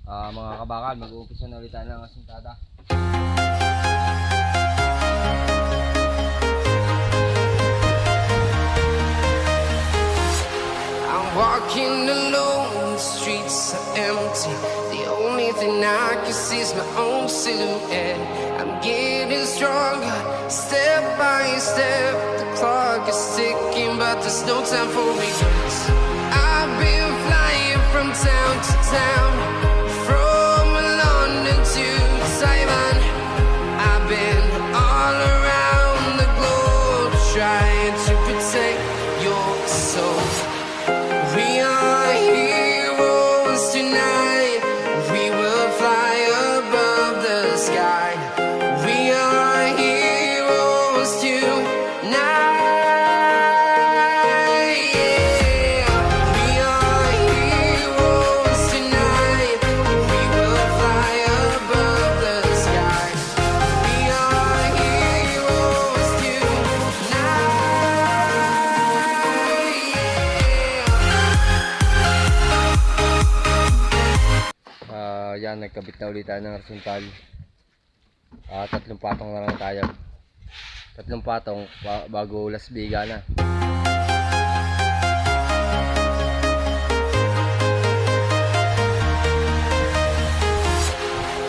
Mga kabakal, mag-uumpisa na ulit tayo ng asintada. I'm walking alone, the streets are empty. The only thing I can see is my own silhouette. I'm getting stronger, step by step. The clock is ticking, but there's no time for regrets. I've been flying from town to town, from London to Taiwan. I've been all around the globe, trying to protect your soul. We are heroes tonight. We will fly above the sky. We are heroes tonight. Yan, nagkabit na ulit tayo ng horizontal. 3 patong na lang tayo. 3 patong bago Las Biga na.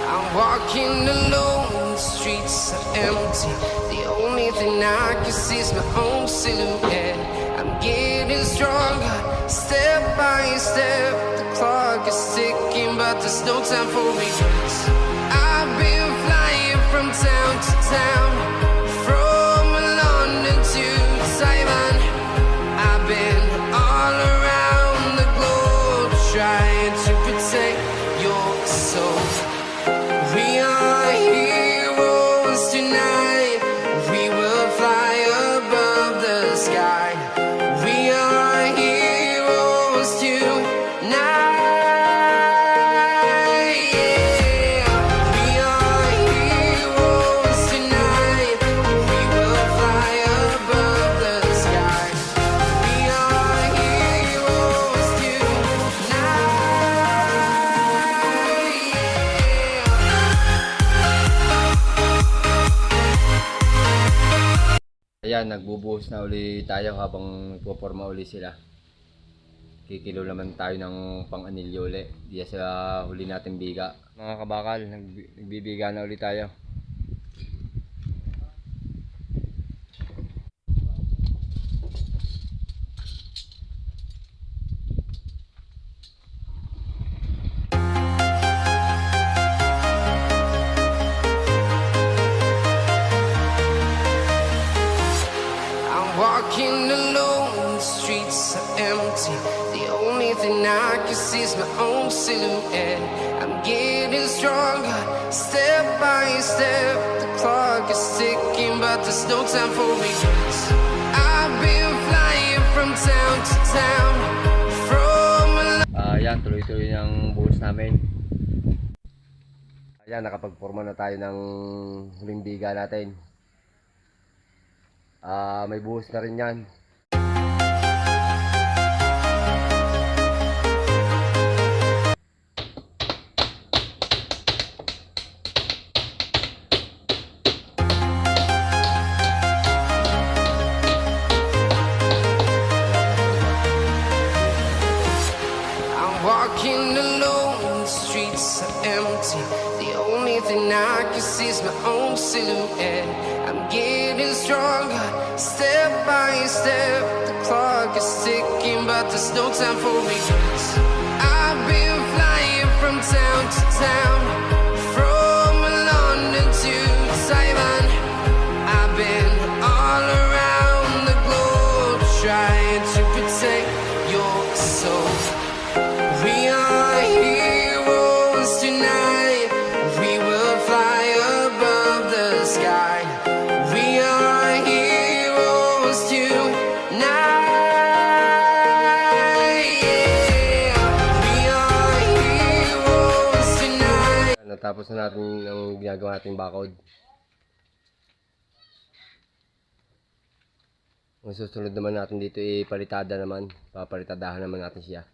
I'm walking alone, the streets are empty. The only thing I can see is my own silhouette. I'm getting stronger, step by step. The clock is ticking, but there's no time for regrets. I've been flying from town to town, from London to Taiwan. I've been all around the globe, trying to protect your soul. We are heroes tonight. We will fly above the sky. We are heroes tonight. Ayan, nagbubuhos na uli tayo habang nagpoporma uli sila. Kikilo naman tayo ng pang-anilyo uli diya sa huli natin biga. Mga kabakal, nagbibiga na uli tayo. Walking alone, the streets are empty. The only thing I can see is my own silhouette. I'm getting stronger, step by step. The clock is ticking, but there's no time for regrets. I've been flying from town to town, from Ayan, tuloy-tuloy ng buhos namin. Ayan, nakapagporma na tayo ng huling biga natin. May buhos na rin yan. I'm walking alone, the streets are empty. The only thing I can see is my own silhouette. I'm getting stronger, step by step. The clock is ticking, but there's no time for regrets. I've been flying from town to town, from London to Taiwan. I've been all around the globe, trying to protect your soul. We are heroes tonight. We will fly above the sky. We are heroes tonight. We are heroes tonight. Natapos na natin ang ginagawa nating bakod. Ang susunod naman natin dito ay palitada naman. Papalitadahan naman natin siya.